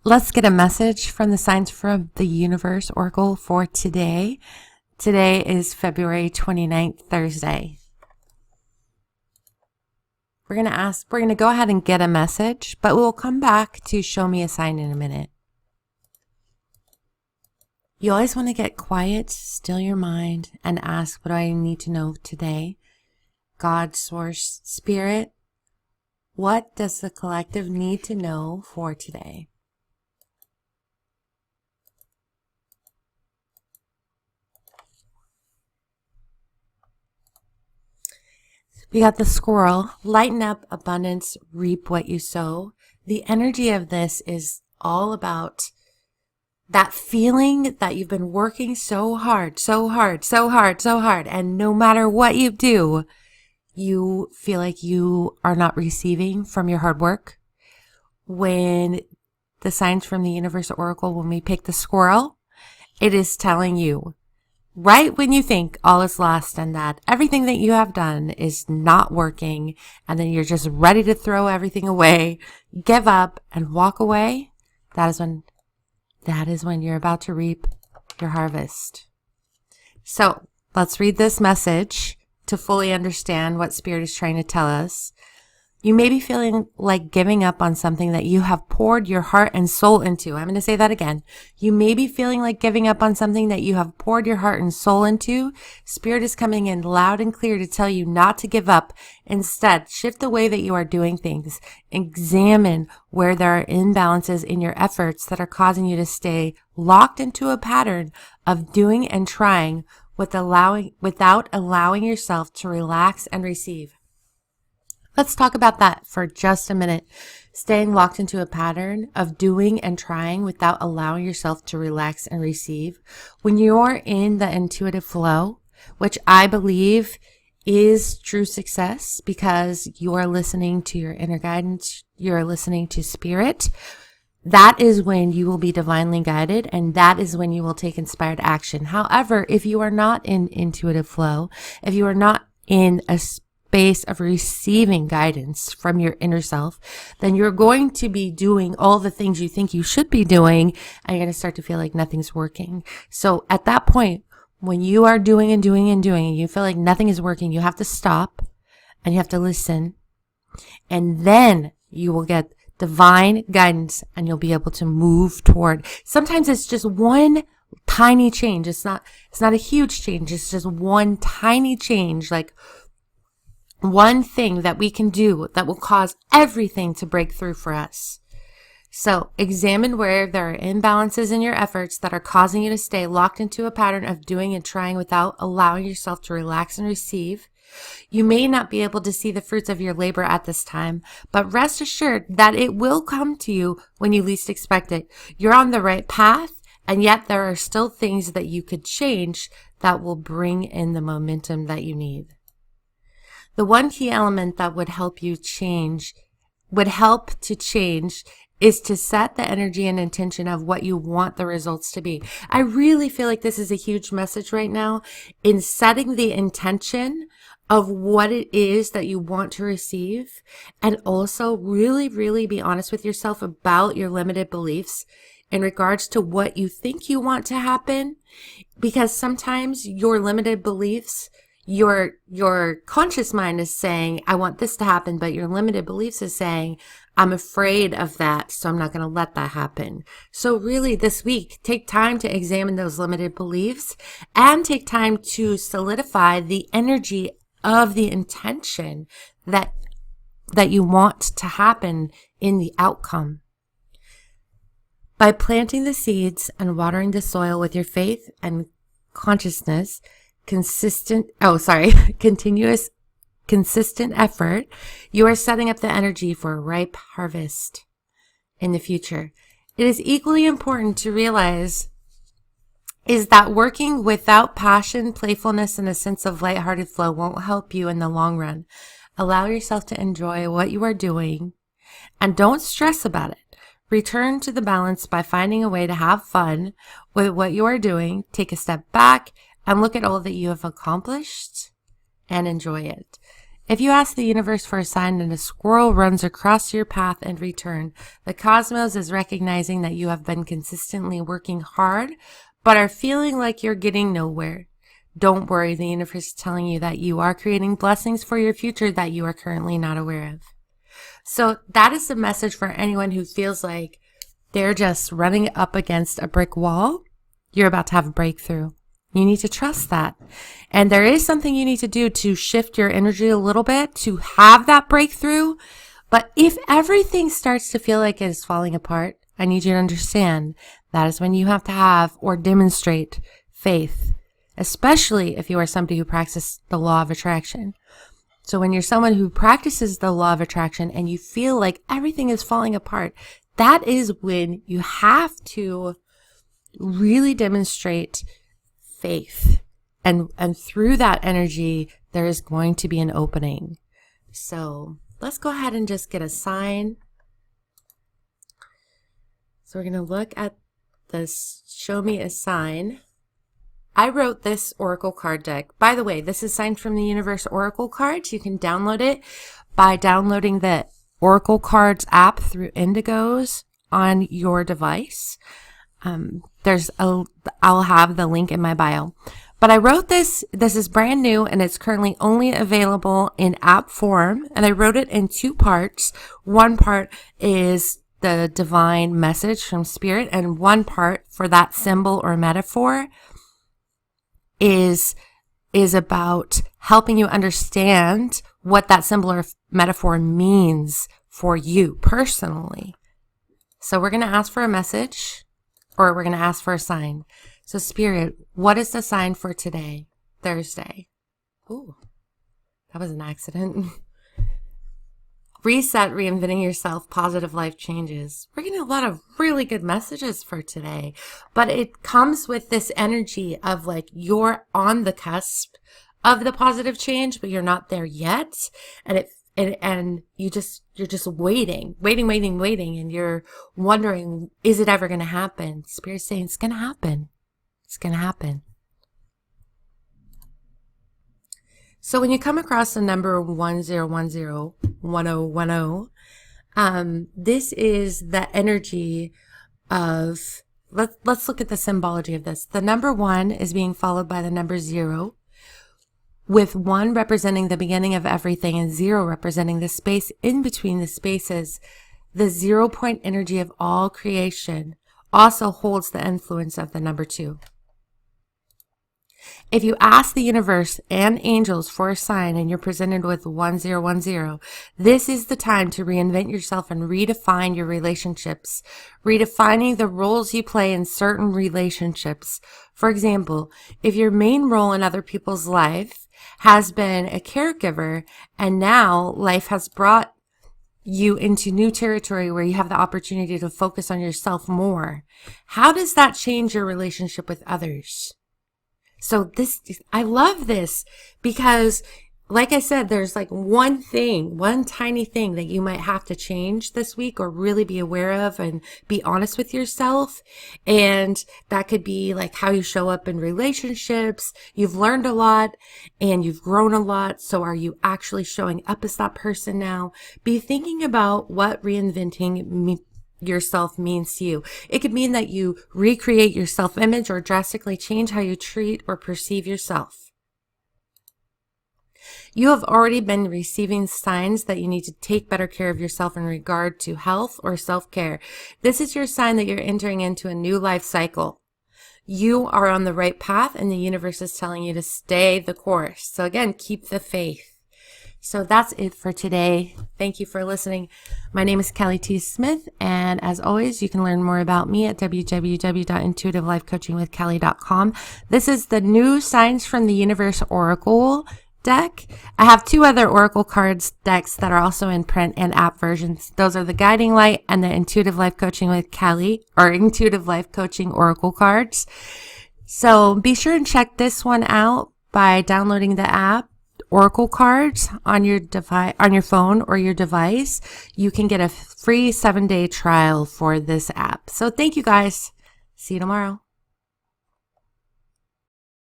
Let's get a message from the Signs from the Universe Oracle for today. Today is February 29th, Thursday. We're going to go ahead and get a message, but we'll come back to show me a sign in a minute. You always want to get quiet, still your mind, and ask, what do I need to know today? God, Source, Spirit, what does the collective need to know for today? We got the squirrel, lighten up, abundance, reap what you sow. The energy of this is all about that feeling that you've been working so hard, and no matter what you do, you feel like you are not receiving from your hard work. When the Signs from the Universe Oracle, when we pick the squirrel, it is telling you, right when you think all is lost and that everything that you have done is not working, and then you're just ready to throw everything away, give up, and walk away, that is when you're about to reap your harvest. So let's read this message to fully understand what Spirit is trying to tell us. You may be feeling like giving up on something that you have poured your heart and soul into. I'm going to say that again. You may be feeling like giving up on something that you have poured your heart and soul into. Spirit is coming in loud and clear to tell you not to give up. Instead, shift the way that you are doing things. Examine where there are imbalances in your efforts that are causing you to stay locked into a pattern of doing and trying without allowing yourself to relax and receive. Let's talk about that for just a minute. Staying locked into a pattern of doing and trying without allowing yourself to relax and receive. When you're in the intuitive flow, which I believe is true success because you are listening to your inner guidance, you're listening to Spirit, that is when you will be divinely guided, and that is when you will take inspired action. However, if you are not in intuitive flow, if you are not in a space of receiving guidance from your inner self, then you're going to be doing all the things you think you should be doing, and you're going to start to feel like nothing's working. So at that point, when you are doing and doing and doing, and you feel like nothing is working, you have to stop and you have to listen, and then you will get divine guidance and you'll be able to move toward. Sometimes it's just one tiny change. It's not a huge change. It's just one tiny change, like one thing that we can do that will cause everything to break through for us. So examine where there are imbalances in your efforts that are causing you to stay locked into a pattern of doing and trying without allowing yourself to relax and receive. You may not be able to see the fruits of your labor at this time, but rest assured that it will come to you when you least expect it. You're on the right path, and yet there are still things that you could change that will bring in the momentum that you need. The one key element that would help to change is to set the energy and intention of what you want the results to be. I really feel like this is a huge message right now in setting the intention of what it is that you want to receive, and also really, really be honest with yourself about your limited beliefs in regards to what you think you want to happen, because sometimes your limited beliefs, your conscious mind is saying, I want this to happen, but your limited beliefs is saying, I'm afraid of that, so I'm not going to let that happen. So really this week, take time to examine those limited beliefs and take time to solidify the energy of the intention that you want to happen in the outcome. By planting the seeds and watering the soil with your faith and consciousness, continuous, consistent effort, you are setting up the energy for a ripe harvest in the future. It is equally important to realize is that working without passion, playfulness, and a sense of lighthearted flow won't help you in the long run. Allow yourself to enjoy what you are doing and don't stress about it. Return to the balance by finding a way to have fun with what you are doing. Take a step back and look at all that you have accomplished and enjoy it. If you ask the universe for a sign and a squirrel runs across your path and return, the cosmos is recognizing that you have been consistently working hard, but are feeling like you're getting nowhere. Don't worry, the universe is telling you that you are creating blessings for your future that you are currently not aware of. So that is the message for anyone who feels like they're just running up against a brick wall. You're about to have a breakthrough. You need to trust that. And there is something you need to do to shift your energy a little bit to have that breakthrough. But if everything starts to feel like it is falling apart, I need you to understand that is when you have to have or demonstrate faith, especially if you are somebody who practices the law of attraction. So when you're someone who practices the law of attraction and you feel like everything is falling apart, that is when you have to really demonstrate faith. And through that energy, there is going to be an opening. So let's go ahead and just get a sign. So we're going to look at this, show me a sign. I wrote this Oracle card deck. By the way, this is signed from the Universe Oracle cards. You can download it by downloading the Oracle Cards app through Indigos on your device. I'll have the link in my bio. But I wrote this is brand new and it's currently only available in app form. And I wrote it in 2 parts. One part is the divine message from spirit, and one part for that symbol or metaphor is about helping you understand what that symbol or metaphor means for you personally. So we're going to ask for a message, or we're going to ask for a sign. So Spirit, what is the sign for today, Thursday? Ooh, that was an accident. Reset, reinventing yourself, positive life changes. We're getting a lot of really good messages for today, but it comes with this energy of like you're on the cusp of the positive change, but you're not there yet. And you're just waiting, and you're wondering, is it ever going to happen? Spirit's saying it's going to happen. It's going to happen. So when you come across the number 1010, this is the energy of, let's look at the symbology of this. The number 1 is being followed by the number 0, with 1 representing the beginning of everything and 0 representing the space in between the spaces. The 0 point energy of all creation also holds the influence of the number 2. If you ask the universe and angels for a sign and you're presented with 1010, this is the time to reinvent yourself and redefine your relationships, redefining the roles you play in certain relationships. For example, if your main role in other people's life has been a caregiver and now life has brought you into new territory where you have the opportunity to focus on yourself more, how does that change your relationship with others? So I love this because, like I said, there's like one tiny thing that you might have to change this week or really be aware of and be honest with yourself. And that could be like how you show up in relationships. You've learned a lot and you've grown a lot. So are you actually showing up as that person now? Be thinking about what reinventing yourself means to you. It could mean that you recreate your self-image or drastically change how you treat or perceive yourself. You have already been receiving signs that you need to take better care of yourself in regard to health or self-care. This is your sign that you're entering into a new life cycle. You are on the right path and the universe is telling you to stay the course. So again, keep the faith. So that's it for today. Thank you for listening. My name is Kelly T. Smith, and as always, you can learn more about me at www.intuitivelife.coachingwithkelly.com. This is the new Signs from the Universe Oracle deck. I have 2 other Oracle cards decks that are also in print and app versions. Those are the Guiding Light and the Intuitive Life Coaching with Kelly, or Intuitive Life Coaching Oracle cards. So be sure and check this one out by downloading the app Oracle cards on your device, on your phone or your device. You can get a free 7-day trial for this app. So thank you guys. See you tomorrow.